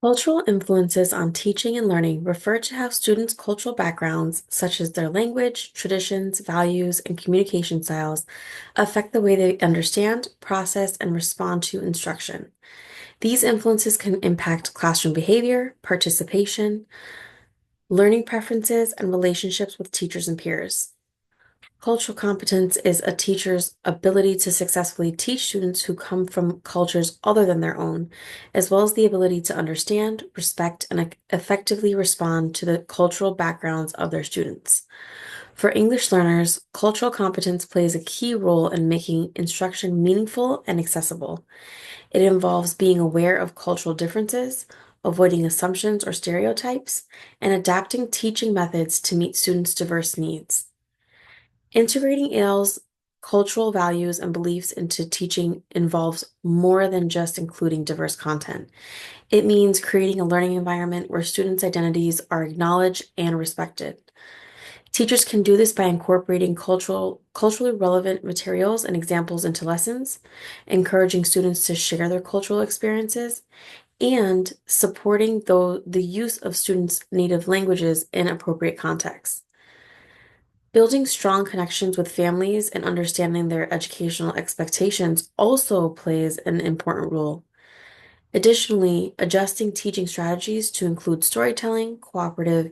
Cultural influences on teaching and learning refer to how students' cultural backgrounds, such as their language, traditions, values, and communication styles, affect the way they understand, process, and respond to instruction. These influences can impact classroom behavior, participation, learning preferences, and relationships with teachers and peers. Cultural competence is a teacher's ability to successfully teach students who come from cultures other than their own, as well as the ability to understand, respect, and effectively respond to the cultural backgrounds of their students. For English learners, cultural competence plays a key role in making instruction meaningful and accessible. It involves being aware of cultural differences, avoiding assumptions or stereotypes, and adapting teaching methods to meet students' diverse needs. Integrating ALE's cultural values and beliefs into teaching involves more than just including diverse content. It means creating a learning environment where students' identities are acknowledged and respected. Teachers can do this by incorporating culturally relevant materials and examples into lessons, encouraging students to share their cultural experiences, and supporting the use of students' native languages in appropriate contexts. Building strong connections with families and understanding their educational expectations also plays an important role. Additionally, adjusting teaching strategies to include storytelling, cooperative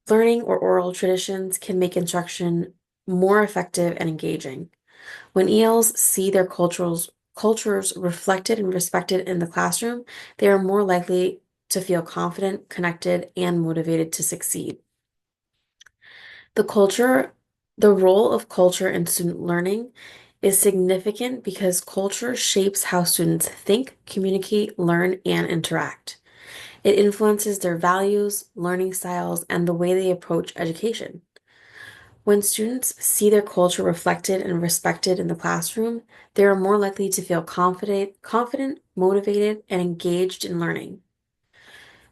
learning, or oral traditions can make instruction more effective and engaging. When ELs see their cultures reflected and respected in the classroom, they are more likely to feel confident, connected, and motivated to succeed. The culture, the role of culture in student learning is significant because culture shapes how students think, communicate, learn, and interact. It influences their values, learning styles, and the way they approach education. When students see their culture reflected and respected in the classroom, they are more likely to feel confident, motivated, and engaged in learning.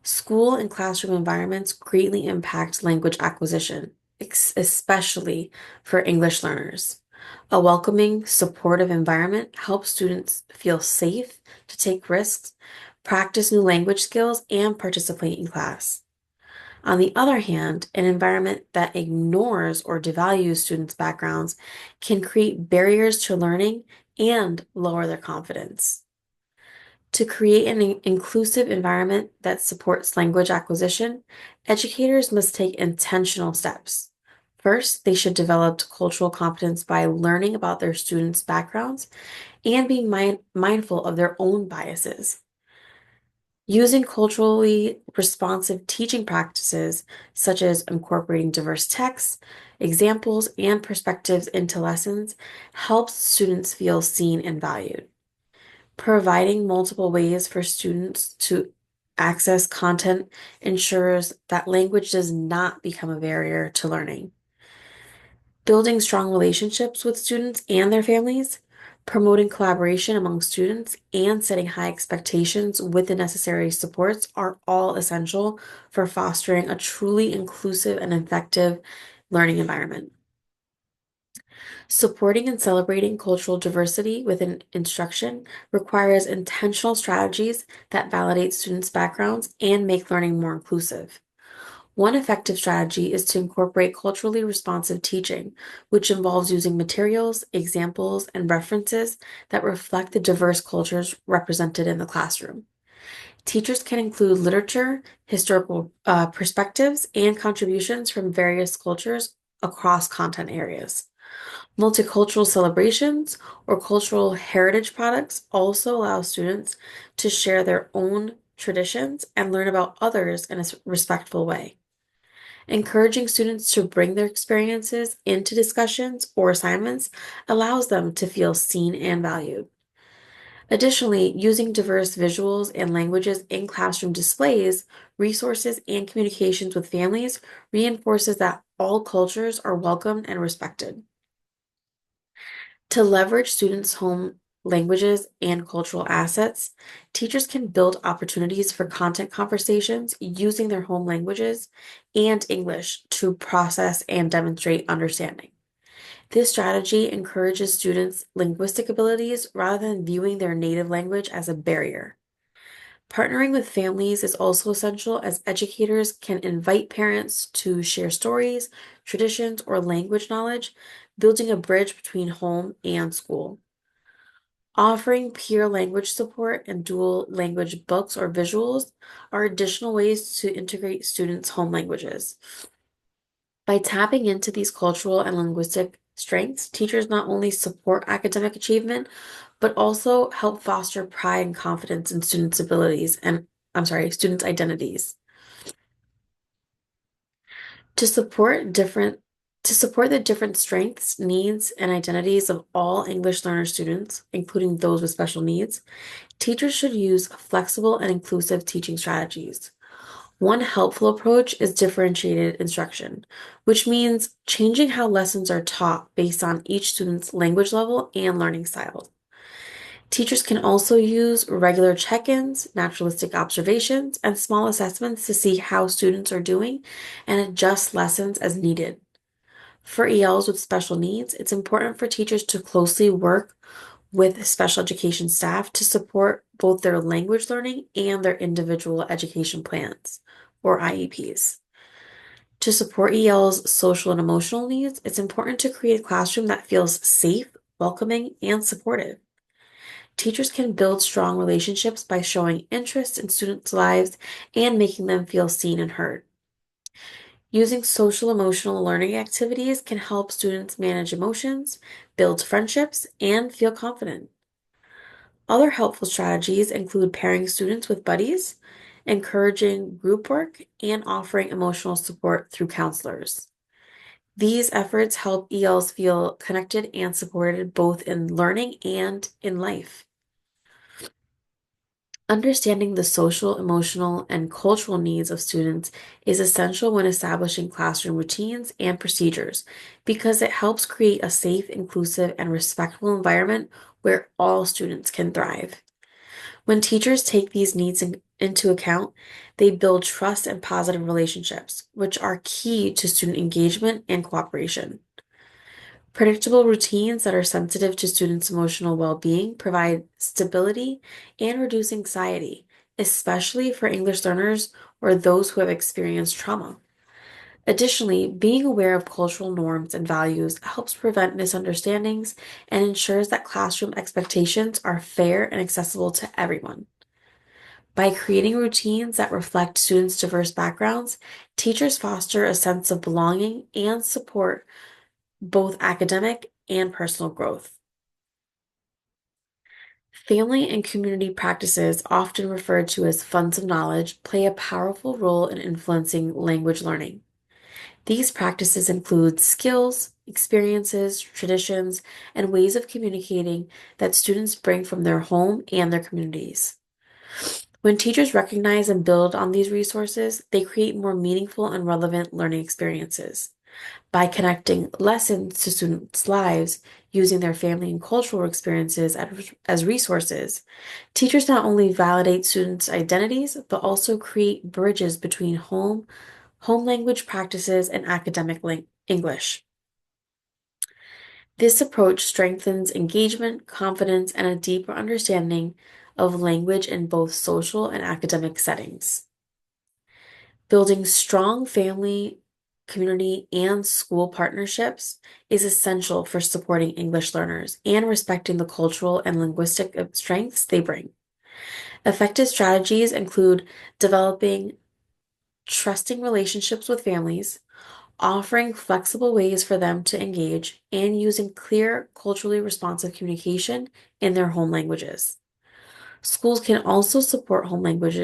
School and classroom environments greatly impact language acquisition, especially for English learners. A welcoming, supportive environment helps students feel safe to take risks, practice new language skills, and participate in class. On the other hand, an environment that ignores or devalues students' backgrounds can create barriers to learning and lower their confidence. To create an inclusive environment that supports language acquisition, educators must take intentional steps. First, they should develop cultural competence by learning about their students' backgrounds and being mindful of their own biases. Using culturally responsive teaching practices, such as incorporating diverse texts, examples, and perspectives into lessons, helps students feel seen and valued. Providing multiple ways for students to access content ensures that language does not become a barrier to learning. Building strong relationships with students and their families, promoting collaboration among students, and setting high expectations with the necessary supports are all essential for fostering a truly inclusive and effective learning environment. Supporting and celebrating cultural diversity within instruction requires intentional strategies that validate students' backgrounds and make learning more inclusive. One effective strategy is to incorporate culturally responsive teaching, which involves using materials, examples, and references that reflect the diverse cultures represented in the classroom. Teachers can include literature, historical perspectives, and contributions from various cultures across content areas. Multicultural celebrations or cultural heritage products also allow students to share their own traditions and learn about others in a respectful way. Encouraging students to bring their experiences into discussions or assignments allows them to feel seen and valued. Additionally, using diverse visuals and languages in classroom displays, resources, and communications with families reinforces that all cultures are welcomed and respected. To leverage students' home languages and cultural assets, teachers can build opportunities for content conversations using their home languages and English to process and demonstrate understanding. This strategy encourages students' linguistic abilities rather than viewing their native language as a barrier. Partnering with families is also essential as educators can invite parents to share stories, traditions, or language knowledge, building a bridge between home and school. Offering peer language support and dual language books or visuals are additional ways to integrate students' home languages. By tapping into these cultural and linguistic strengths, teachers not only support academic achievement, but also help foster pride and confidence in students' abilities and, students' identities. To support different to support the different strengths, needs, and identities of all English learner students, including those with special needs, teachers should use flexible and inclusive teaching strategies. One helpful approach is differentiated instruction, which means changing how lessons are taught based on each student's language level and learning style. Teachers can also use regular check ins, naturalistic observations, and small assessments to see how students are doing and adjust lessons as needed. For ELs with special needs, it's important for teachers to closely work with special education staff to support both their language learning and their individual education plans, or IEPs. To support EL's social and emotional needs, it's important to create a classroom that feels safe, welcoming, and supportive. Teachers can build strong relationships by showing interest in students' lives and making them feel seen and heard. Using social emotional learning activities can help students manage emotions, build friendships, and feel confident. Other helpful strategies include pairing students with buddies, encouraging group work, and offering emotional support through counselors. These efforts help ELs feel connected and supported both in learning and in life. Understanding the social, emotional, and cultural needs of students is essential when establishing classroom routines and procedures because it helps create a safe, inclusive, and respectful environment where all students can thrive. When teachers take these needs into account, they build trust and positive relationships, which are key to student engagement and cooperation. Predictable routines that are sensitive to students' emotional well being provide stability and reduce anxiety, especially for English learners or those who have experienced trauma. Additionally, being aware of cultural norms and values helps prevent misunderstandings and ensures that classroom expectations are fair and accessible to everyone. By creating routines that reflect students' diverse backgrounds, teachers foster a sense of belonging and support both academic and personal growth. Family and community practices, often referred to as funds of knowledge, play a powerful role in influencing language learning. These practices include skills, experiences, traditions, and ways of communicating that students bring from their home and their communities. When teachers recognize and build on these resources, they create more meaningful and relevant learning experiences. By connecting lessons to students' lives using their family and cultural experiences as resources, teachers not only validate students' identities, but also create bridges between home language practices, and academic English. This approach strengthens engagement, confidence, and a deeper understanding of language in both social and academic settings. Building strong family, community, and school partnerships is essential for supporting English learners and respecting the cultural and linguistic strengths they bring. Effective strategies include developing trusting relationships with families, offering flexible ways for them to engage, and using clear, culturally responsive communication in their home languages. Schools can also support home language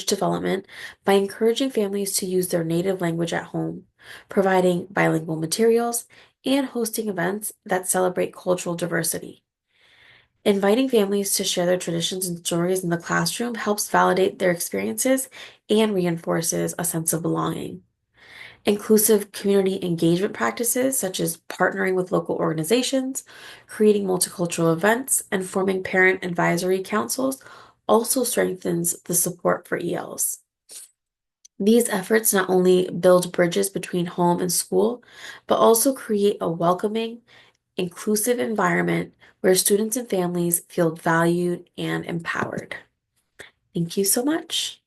development by encouraging families to use their native language at home, providing bilingual materials, and hosting events that celebrate cultural diversity. Inviting families to share their traditions and stories in the classroom helps validate their experiences and reinforces a sense of belonging. Inclusive community engagement practices, such as partnering with local organizations, creating multicultural events, and forming parent advisory councils, also strengthens the support for ELs. These efforts not only build bridges between home and school, but also create a welcoming, inclusive environment where students and families feel valued and empowered. Thank you so much.